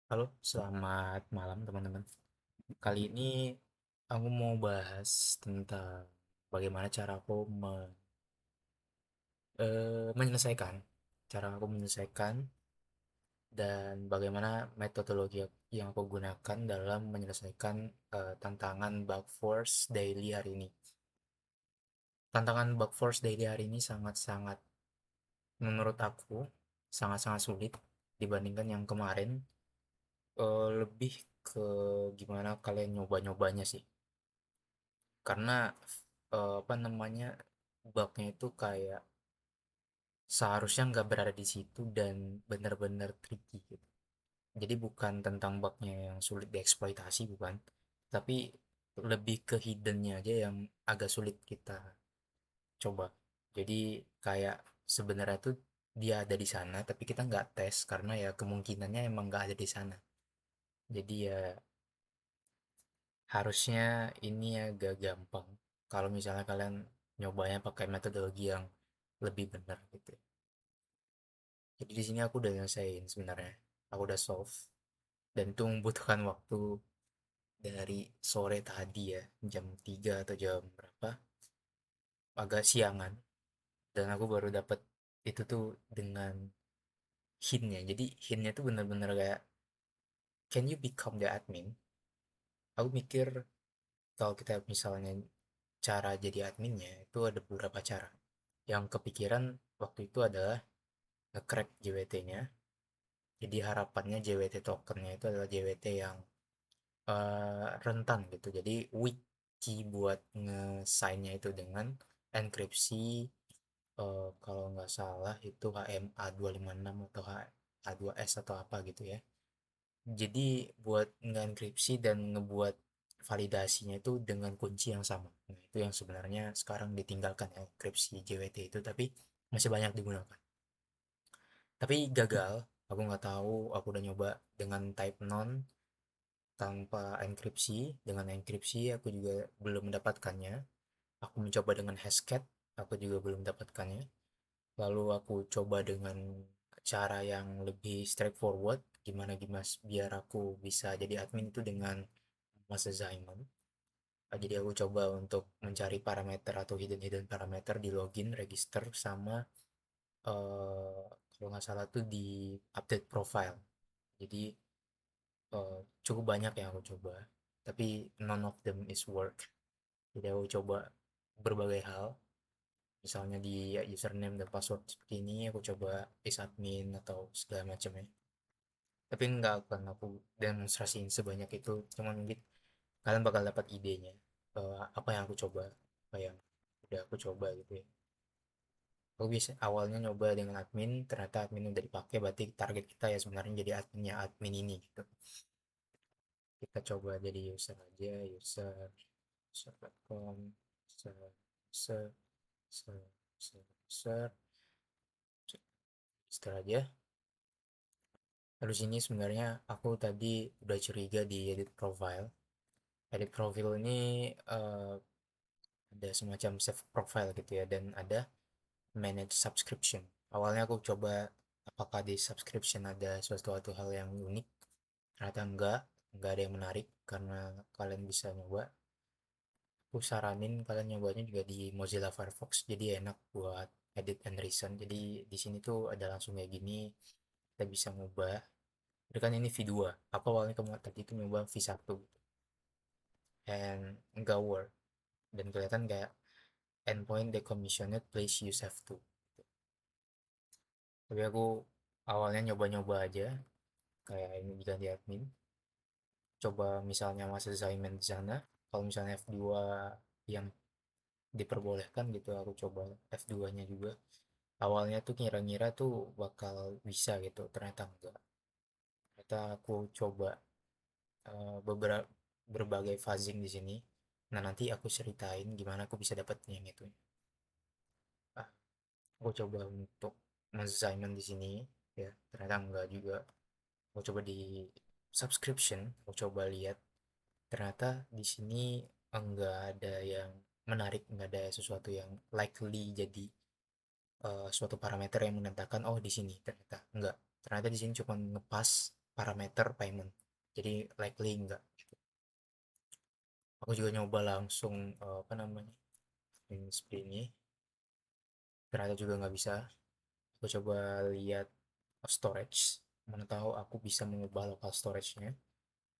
Halo, selamat malam teman-teman. Kali ini aku mau bahas tentang bagaimana cara aku menyelesaikan, cara aku menyelesaikan dan bagaimana metodologi yang aku gunakan dalam menyelesaikan tantangan Bug Force Daily hari ini. Tantangan Bug Force Daily hari ini sangat-sangat, menurut aku, sangat-sangat sulit dibandingkan yang kemarin. Lebih ke gimana kalian nyoba-nyobanya sih. Karena apa namanya, bugnya itu kayak seharusnya nggak berada di situ dan benar-benar tricky gitu. Jadi bukan tentang bugnya yang sulit dieksploitasi, bukan, tapi lebih ke hiddennya aja yang agak sulit kita coba. Jadi kayak sebenarnya tuh dia ada di sana tapi kita nggak tes karena ya kemungkinannya emang nggak ada di sana. Jadi ya harusnya ini agak gampang kalau misalnya kalian nyobanya pakai metodologi yang lebih benar gitu. Jadi di sini aku udah nyelesain sebenarnya. Aku udah solve dan itu membutuhkan waktu dari sore tadi ya, jam 3 atau jam berapa, agak siangan, dan aku baru dapat itu tuh dengan hintnya. Jadi hintnya tuh bener-bener kayak, can you become the admin? Aku mikir kalau kita misalnya cara jadi adminnya itu ada beberapa cara. Yang kepikiran waktu itu adalah nge-crack JWT-nya. Jadi harapannya JWT tokennya itu adalah JWT yang rentan gitu. Jadi weak key buat nge-sign-nya itu dengan enkripsi, kalau nggak salah itu HMA256 atau H2S atau apa gitu ya. Jadi buat nge-enkripsi dan ngebuat validasinya itu dengan kunci yang sama. Nah, itu yang sebenarnya sekarang ditinggalkan ya, enkripsi JWT itu, tapi masih banyak digunakan. Tapi gagal, aku nggak tahu, aku udah nyoba dengan type non tanpa enkripsi. Dengan enkripsi aku juga belum mendapatkannya. Aku mencoba dengan Hashcat, aku juga belum mendapatkannya. Lalu aku coba dengan cara yang lebih straightforward, gimana gimana biar aku bisa jadi admin itu dengan Mas Zaiman. Jadi aku coba untuk mencari parameter atau hidden hidden parameter di login, register, sama kalau nggak salah tuh di update profile. Jadi cukup banyak yang aku coba, tapi none of them is work. Jadi aku coba berbagai hal, misalnya di username dan password seperti ini aku coba is admin atau segala macamnya, tapi enggak akan aku demonstrasiin sebanyak itu, cuman mungkin kalian bakal dapat idenya apa yang aku coba, apa yang udah aku coba gitu ya. Aku bisa awalnya nyoba dengan admin, ternyata admin udah dipakai, berarti target kita ya sebenarnya jadi adminnya admin ini gitu. Kita coba jadi user aja, user.com, user, user, user, user, user, setelah aja. Lalu sini sebenarnya aku tadi udah curiga di edit profile. Edit profile ini ada semacam save profile gitu ya, dan ada manage subscription. Awalnya aku coba apakah di subscription ada suatu hal yang unik. Ternyata enggak ada yang menarik karena kalian bisa nyoba. Aku saranin kalian nyobanya juga di Mozilla Firefox, jadi enak buat edit and resend. Jadi di sini tuh ada langsung kayak gini, kita bisa ngubah. Jadi kan ini V2, aku awalnya kemarin tadi itu nyoba V1 and enggak work, dan kelihatan kayak endpoint decommissioned, please use F2. Tapi aku awalnya nyoba-nyoba aja kayak ini diganti admin, coba misalnya masuk assignment di sana. Kalau misalnya F2 yang diperbolehkan gitu, aku coba F2 nya juga. Awalnya tuh kira-kira tuh bakal bisa gitu, ternyata enggak. Ternyata aku coba beberapa berbagai fuzzing di sini. Nah, nanti aku ceritain gimana aku bisa dapat yang itu. Ah, aku coba untuk assignment di sini ya, ternyata enggak juga. Aku coba di subscription, aku coba lihat, ternyata di sini enggak ada yang menarik, enggak ada sesuatu yang likely jadi suatu parameter yang menandakan oh di sini, ternyata enggak. Ternyata di sini cuma ngepas parameter payment, jadi likely enggak. Aku juga nyoba langsung apa namanya, seperti ini, ternyata juga nggak bisa. Aku coba lihat storage, mana tahu aku bisa mengubah local storage-nya.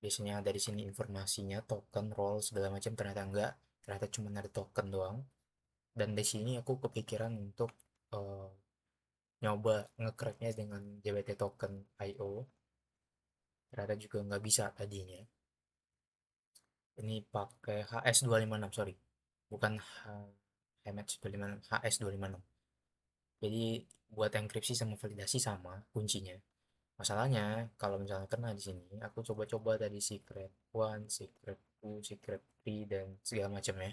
Biasanya ada di sini informasinya, token, role, segala macam, ternyata enggak. Ternyata cuma ada token doang. Dan di sini aku kepikiran untuk eh, nyoba ngecracknya dengan JWT token IO. Ternyata juga nggak bisa tadinya. Ini pakai HS256, sorry. Bukan HMH256, HS256. Jadi buat enkripsi sama validasi sama kuncinya. Masalahnya kalau misalnya kena di sini, aku coba-coba tadi secret one, secret two, secret three dan segala macam ya.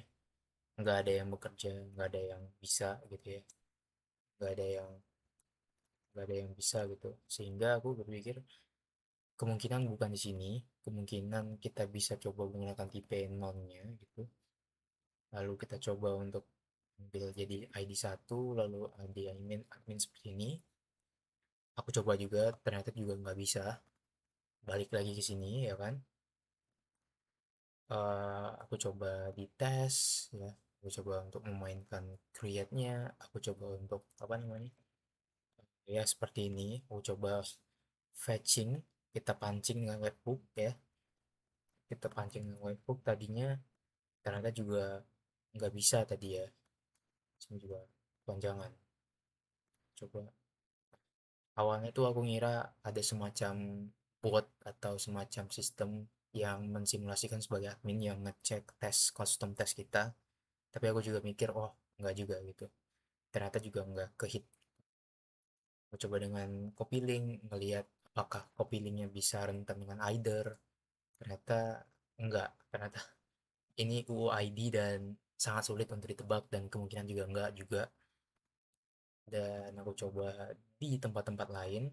Nggak ada yang bekerja, nggak ada yang bisa gitu ya. Nggak ada yang nggak ada yang bisa gitu. Sehingga aku berpikir kemungkinan bukan di sini, kemungkinan kita bisa coba menggunakan tipe nonnya gitu. Lalu kita coba untuk ambil jadi ID satu, lalu ID admin seperti ini. Aku coba juga, ternyata juga nggak bisa. Balik lagi ke sini ya kan. Aku coba di tes ya. Aku coba untuk memainkan create-nya. Aku coba untuk apa namanya? Ya seperti ini. Aku coba fetching. Kita pancing dengan webhook ya. Kita pancing dengan webhook tadinya ternyata juga nggak bisa tadi ya. Sini juga panjangan. Coba awalnya tuh aku ngira ada semacam bot atau semacam sistem yang mensimulasikan sebagai admin yang ngecek tes custom tes kita, tapi aku juga mikir oh nggak juga gitu, ternyata juga nggak ke hit. Aku coba dengan copy link ngelihat apakah copy linknya bisa rentan dengan either, ternyata enggak, ternyata ini UUID dan sangat sulit untuk ditebak dan kemungkinan juga enggak juga. Dan aku coba di tempat-tempat lain,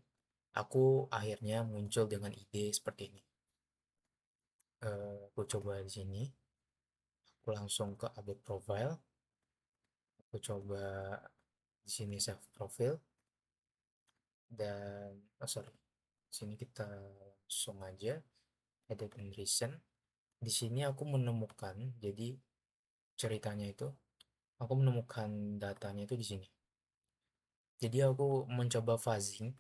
aku akhirnya muncul dengan ide seperti ini. Aku coba di sini, aku langsung ke update profile, aku coba di sini save profile dan oh sorry, di sini kita langsung aja edit and recent. Di sini aku menemukan, jadi ceritanya itu aku menemukan datanya itu di sini. Jadi aku mencoba fuzzing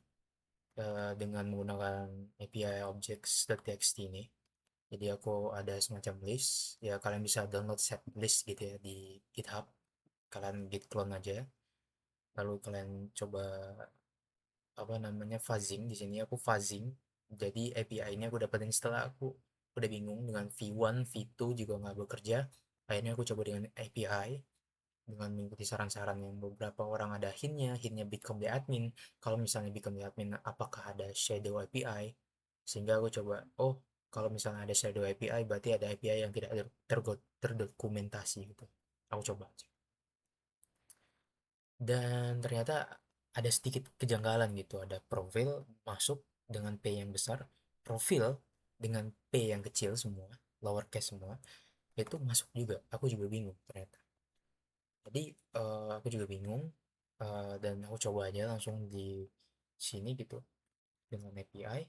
dengan menggunakan API objects.txt ini. Jadi aku ada semacam list, ya kalian bisa download set list gitu ya di GitHub. Kalian git clone aja, lalu kalian coba apa namanya fuzzing. Di sini aku fuzzing. Jadi API ini aku dapetin setelah aku udah bingung dengan V1, V2 juga nggak bekerja. Akhirnya aku coba dengan API dengan mengikuti saran-saran yang beberapa orang ada hintnya become the admin. Kalau misalnya become the admin, apakah ada shadow API? Sehingga aku coba, oh kalau misalnya ada shadow API berarti ada API yang tidak terdokumentasi gitu. Aku coba. Dan ternyata ada sedikit kejanggalan gitu, ada profil masuk dengan P yang besar, profil dengan P yang kecil semua, lowercase semua, itu masuk juga. Aku juga bingung ternyata. Jadi aku juga bingung, dan aku coba aja langsung di sini gitu dengan API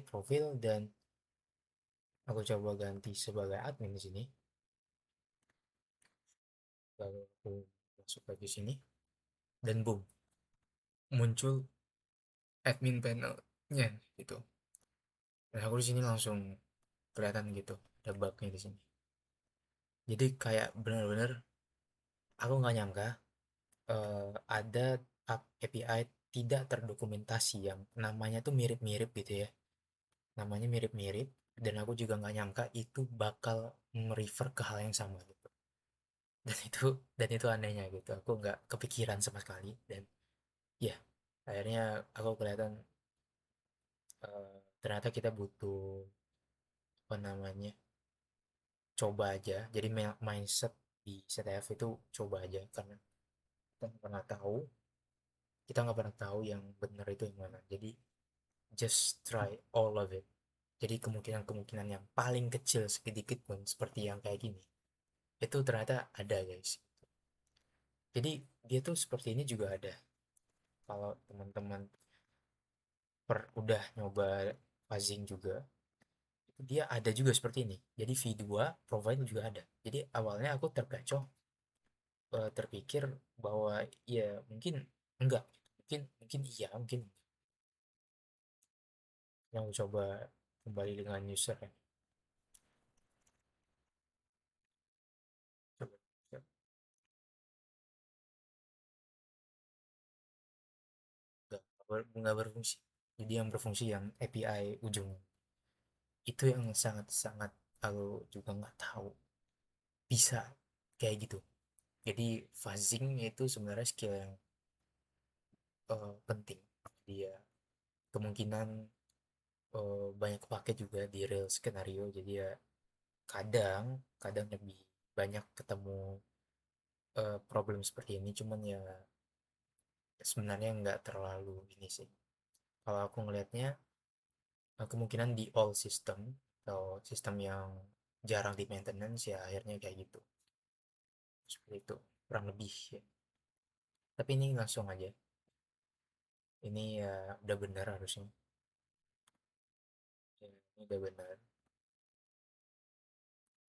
profil, dan aku coba ganti sebagai admin di sini. Lalu aku masuk lagi sini dan boom, muncul admin panelnya gitu. Dan aku di sini langsung kelihatan gitu ada bugnya di sini. Jadi kayak bener-bener aku nggak nyangka ada API tidak terdokumentasi yang namanya tuh mirip-mirip gitu ya, namanya mirip-mirip, dan aku juga nggak nyangka itu bakal merefer ke hal yang sama gitu. Dan itu anehnya gitu, aku nggak kepikiran sama sekali. Dan ya akhirnya aku kelihatan ternyata kita butuh apa namanya, coba aja. Jadi mindset di CTF itu coba aja, karena kita nggak pernah tahu yang benar itu yang mana. Jadi just try all of it. Jadi kemungkinan-kemungkinan yang paling kecil sedikit pun seperti yang kayak gini itu ternyata ada guys. Jadi dia tuh seperti ini juga ada. kalau teman-teman udah nyoba fuzzing juga, itu dia ada juga seperti ini. Jadi V2 profile juga ada. Jadi awalnya aku terkecoh, terpikir bahwa ya mungkin enggak, mungkin mungkin iya, mungkin enggak. Yang coba kembali dengan user ya. Coba, coba. Nggak berfungsi. Jadi yang berfungsi yang API ujung itu yang sangat-sangat aku juga nggak tahu bisa kayak gitu. Jadi fuzzing itu sebenarnya skill yang penting. Dia kemungkinan banyak kepake juga di real skenario. Jadi ya kadang kadang lebih banyak ketemu problem seperti ini. Cuman ya sebenarnya nggak terlalu ini sih. Kalau aku ngelihatnya kemungkinan di all system atau sistem yang jarang di maintenance ya akhirnya kayak gitu. Seperti itu kurang lebih ya. Tapi ini langsung aja. Ini ya udah benar harusnya. Ya, ini udah benar.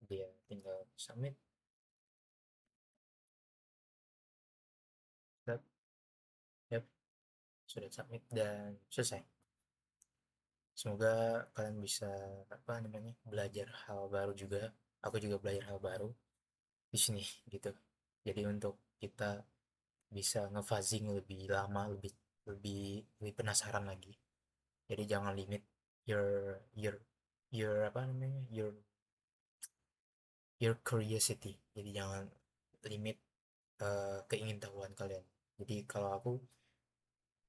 Dia tinggal submit. Yap, yap, sudah submit dan selesai. Semoga kalian bisa apa namanya belajar hal baru juga. Aku juga belajar hal baru di sini gitu. Jadi untuk kita bisa ngefuzzing lebih lama, lebih lebih penasaran lagi. Jadi jangan limit your your your apa namanya your curiosity. Jadi jangan limit keingintahuan kalian. Jadi kalau aku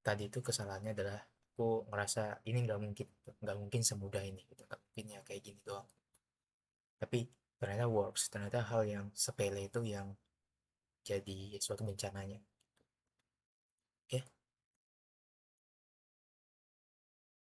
tadi itu kesalahannya adalah aku ngerasa ini nggak mungkin semudah ini gitu, nggak mungkin ya kayak gini doang, tapi ternyata works, ternyata hal yang sepele itu yang jadi suatu bencananya. Oke.